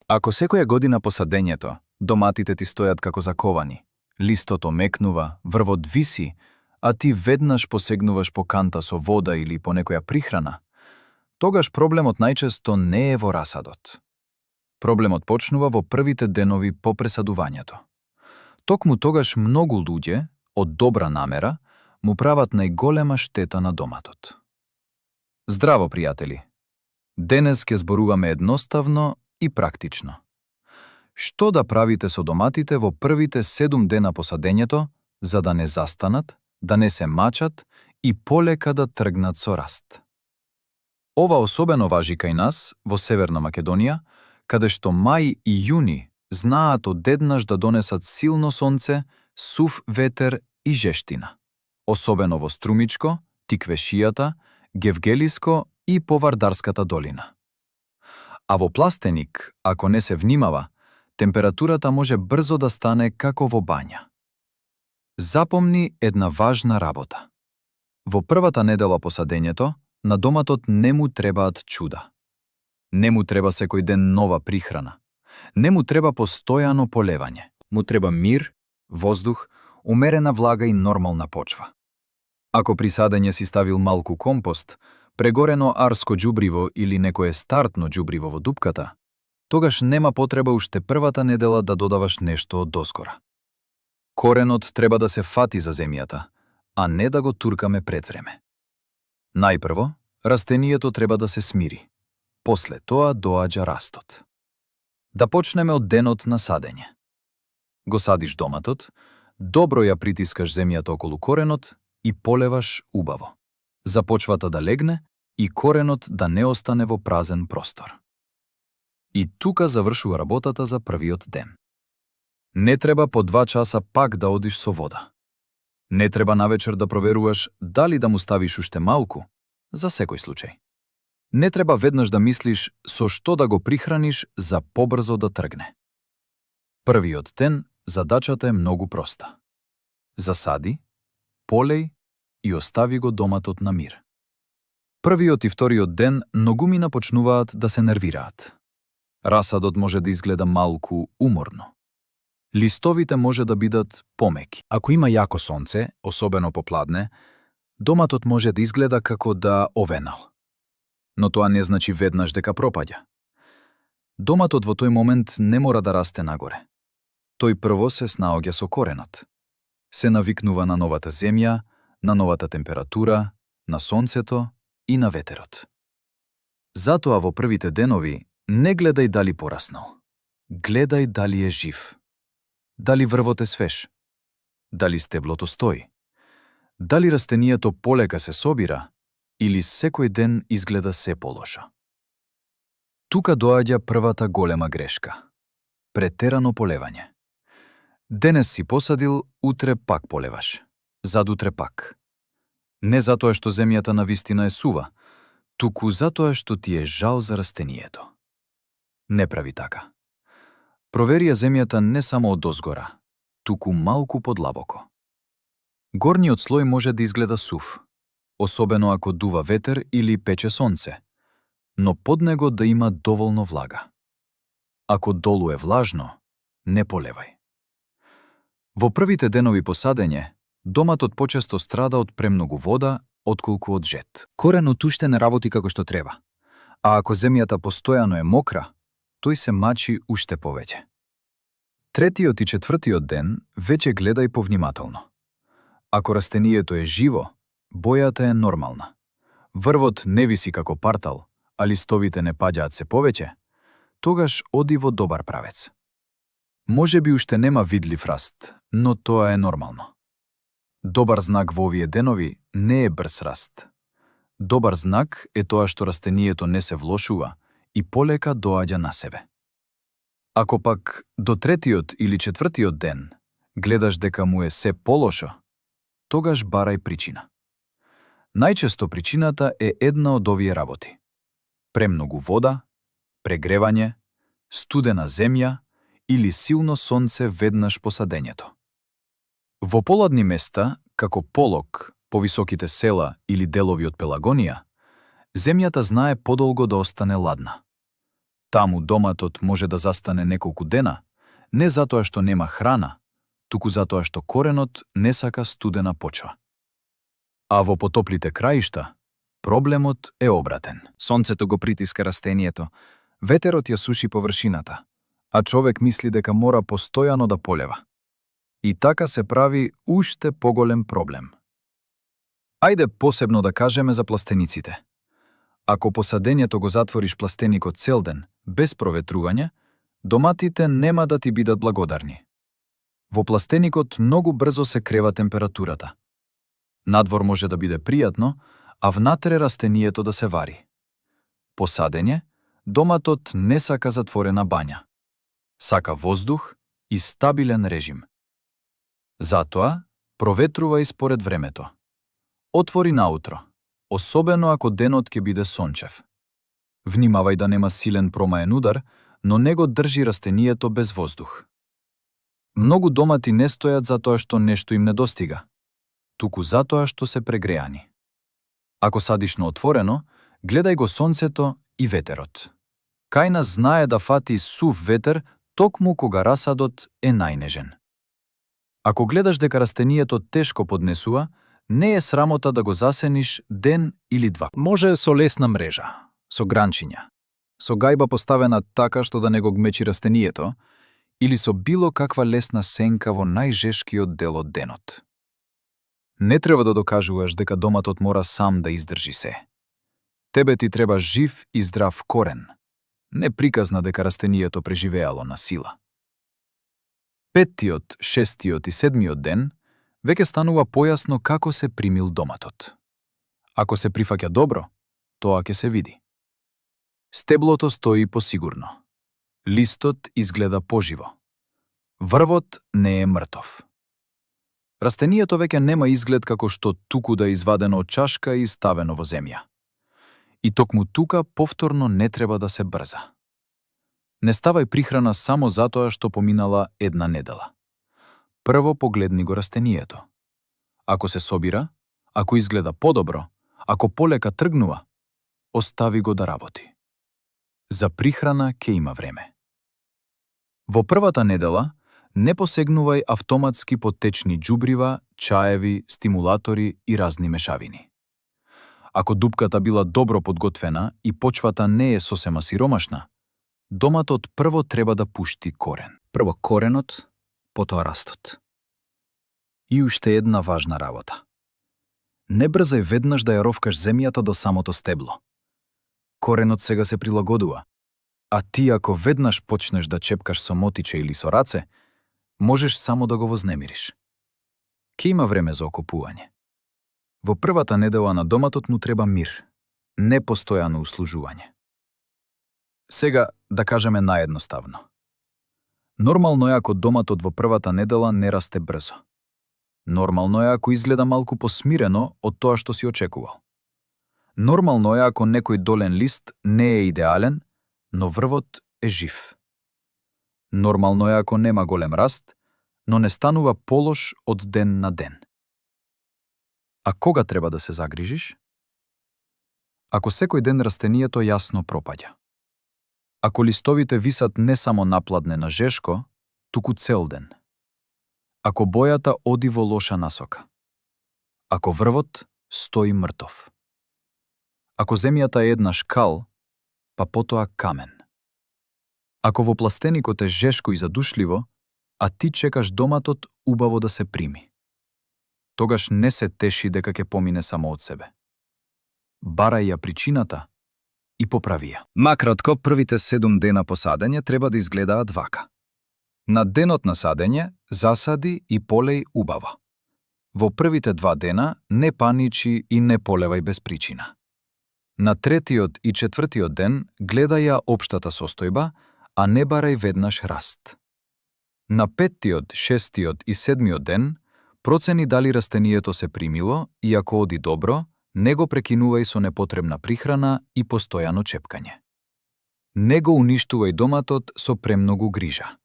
Ако секоја година по садењето, доматите ти стојат како заковани, листото мекнува, врвот виси, а ти веднаш посегнуваш по канта со вода или по некоја прихрана, тогаш проблемот најчесто не е во расадот. Проблемот почнува во првите денови по пресадувањето. Токму тогаш многу луѓе, од добра намера, му прават најголема штета на доматот. Здраво, пријатели! Денес ќе зборуваме едноставно и практично. Што да правите со доматите во првите 7 дена по садењето, за да не застанат, да не се мачат и полека да тргнат со раст? Ова особено важи кај нас, во Северна Македонија, каде што мај и јуни знаат одеднаш да донесат силно сонце, сув ветер и жештина. Особено во Струмичко, Тиквешијата, Гевгелиско и по Вардарската долина. А во Пластеник, ако не се внимава, температурата може брзо да стане како во бања. Запомни една важна работа. Во првата недела по садењето, на доматот не му требаат чуда. Не му треба секој ден нова прихрана. Не му треба постојано полевање. Му треба мир, воздух, умерена влага и нормална почва. Ако при садење си ставил малку компост, прегорено арско џубриво или некое стартно џубриво во дупката, тогаш нема потреба уште првата недела да додаваш нешто од доскора. Коренот треба да се фати за земјата, а не да го туркаме пред време. Најпрво, растението треба да се смири. После тоа доаѓа растот. Да почнеме од денот на садење. Го садиш доматот, добро ја притискаш земјата околу коренот и полеваш убаво. За почвата да легне и коренот да не остане во празен простор. И тука завршува работата за првиот ден. Не треба по 2 часа пак да одиш со вода. Не треба навечер да проверуваш дали да му ставиш уште малку, за секој случај. Не треба веднаш да мислиш со што да го прихраниш за побрзо да тргне. Првиот ден задачата е многу проста. Засади, полеј и остави го доматот на мир. Првиот и вториот ден многумина почнуваат да се нервираат. Расадот може да изгледа малку уморно. Листовите може да бидат помеки. Ако има јако сонце, особено попладне, доматот може да изгледа како да овенал. Но тоа не значи веднаш дека пропаѓа. Доматот во тој момент не мора да расте нагоре. Тој прво се снаоѓа со коренот. Се навикнува на новата земја, на новата температура, на сонцето и на ветерот. Затоа во првите денови не гледај дали пораснал. Гледај дали е жив. Дали врвот е свеж. Дали стеблото стои. Дали растението полека се собира или секој ден изгледа се полоша. Тука доаѓа првата голема грешка. Претерано полевање. Денес си посадил, утре пак полеваш. Задутре пак. Не затоа што земјата навистина е сува, туку затоа што ти е жал за растението. Не прави така. Провери ја земјата не само од озгора, туку малку подлабоко. Горниот слој може да изгледа сув, особено ако дува ветер или пече сонце, но под него да има доволно влага. Ако долу е влажно, не полевај. Во првите денови по садење, доматот почесто страда од премногу вода, отколку од жет. Коренот уште не работи како што треба, а ако земјата постојано е мокра, тој се мачи уште повеќе. Третиот и четвртиот ден веќе гледај повнимателно. Ако растението е живо, бојата е нормална. Врвот не виси како партал, а листовите не паѓаат се повеќе, тогаш оди во добар правец. Може би уште нема видлив раст, но тоа е нормално. Добар знак во овие денови не е брз раст. Добар знак е тоа што растението не се влошува и полека доаѓа на себе. Ако пак до третиот или четвртиот ден гледаш дека му е се полошо, тогаш барај причина. Најчесто причината е една од овие работи. Премногу вода, прегревање, студена земја или силно сонце веднаш по садењето. Во поладни места, како Полог, повисоките села или делови од Пелагонија, земјата знае подолго да остане ладна. Таму доматот може да застане неколку дена, не затоа што нема храна, туку затоа што коренот не сака студена почва. А во потоплите краишта, проблемот е обратен. Сонцето го притиска растението, ветерот ја суши површината, а човек мисли дека мора постојано да полева. И така се прави уште поголем проблем. Ајде посебно да кажеме за пластениците. Ако посадењето го затвориш пластеникот цел ден, без проветрување, доматите нема да ти бидат благодарни. Во пластеникот многу брзо се крева температурата. Надвор може да биде пријатно, а внатре растението да се вари. Посадење, доматот не сака затворена бања. Сака воздух и стабилен режим. Затоа, проветрувај според времето. Отвори наутро, особено ако денот ќе биде сончев. Внимавај да нема силен промаен удар, но не го држи растението без воздух. Многу домати не стојат затоа што нешто им недостига, туку затоа што се прегреани. Ако садиш на отворено, гледај го сонцето и ветерот. Кај нас знае да фати сув ветер токму кога расадот е најнежен. Ако гледаш дека растението тешко поднесува, не е срамота да го засениш ден или два. Може со лесна мрежа, со гранчиња, со гајба поставена така што да не го гмечи растението, или со било каква лесна сенка во најжешкиот дел од денот. Не треба да докажуваш дека доматот мора сам да издржи се. Тебе ти треба жив и здрав корен, не приказна дека растението преживеало на сила. Петтиот, шестиот и седмиот ден веќе станува појасно како се примил доматот. Ако се прифаќа добро, тоа ќе се види. Стеблото стои посигурно. Листот изгледа поживо. Врвот не е мртов. Растението веќе нема изглед како што туку да е извадено од чашка и ставено во земја. И токму тука повторно не треба да се брза. Не ставај прихрана само затоа што поминала една недела. Прво погледни го растението. Ако се собира, ако изгледа подобро, ако полека тргнува, остави го да работи. За прихрана ќе има време. Во првата недела не посегнувај автоматски по течни џубрива, чаеви, стимулатори и разни мешавини. Ако дупката била добро подготвена и почвата не е сосема сиромашна, доматот прво треба да пушти корен. Прво коренот, потоа растот. И уште една важна работа. Не брзај веднаш да ја ровкаш земјата до самото стебло. Коренот сега се прилагодува, а ти ако веднаш почнеш да чепкаш со мотиче или со раце, можеш само да го вознемириш. Ке има време за окопување. Во првата недела на доматот му треба мир, не постојано услужување. Сега да кажеме наедноставно. Нормално е ако доматот во првата недела не расте брзо. Нормално е ако изгледа малку посмирено од тоа што си очекувал. Нормално е ако некој долен лист не е идеален, но врвот е жив. Нормално е ако нема голем раст, но не станува полош од ден на ден. А кога треба да се загрижиш? Ако секој ден растението јасно пропаѓа. Ако листовите висат не само напладне на жешко, туку цел ден. Ако бојата оди во лоша насока. Ако врвот стои мртов. Ако земјата е една шкал, па потоа камен. Ако во пластеникот е жешко и задушливо, а ти чекаш доматот убаво да се прими. Тогаш не се теши дека ќе помине само од себе. Барај ја причината и поправи ја. Макратко, првите 7 дена по садење треба да изгледаат вака. На денот на садење, засади и полеј убаво. Во првите 2 дена не паничи и не полевај без причина. На 3-тиот и 4-тиот ден гледај ја општата состојба, а не барај веднаш раст. На 5-тиот, 6-тиот и 7-тиот ден процени дали растението се примило и ако оди добро, не го прекинувај со непотребна прихрана и постојано чепкање. Не го уништувај доматот со премногу грижа.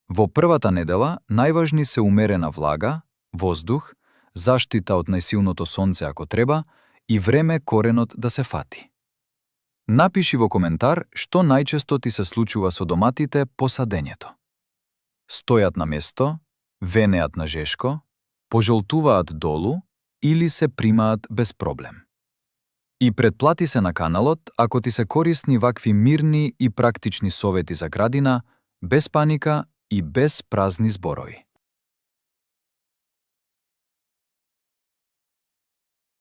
Во првата недела најважни се умерена влага, воздух, заштита од најсилното сонце ако треба и време коренот да се фати. Напиши во коментар што најчесто ти се случува со доматите по садењето. Стојат на место, венеат на жешко, пожолтуваат долу или се примаат без проблем. И претплати се на каналот ако ти се корисни вакви мирни и практични совети за градина, без паника и без празни зборови.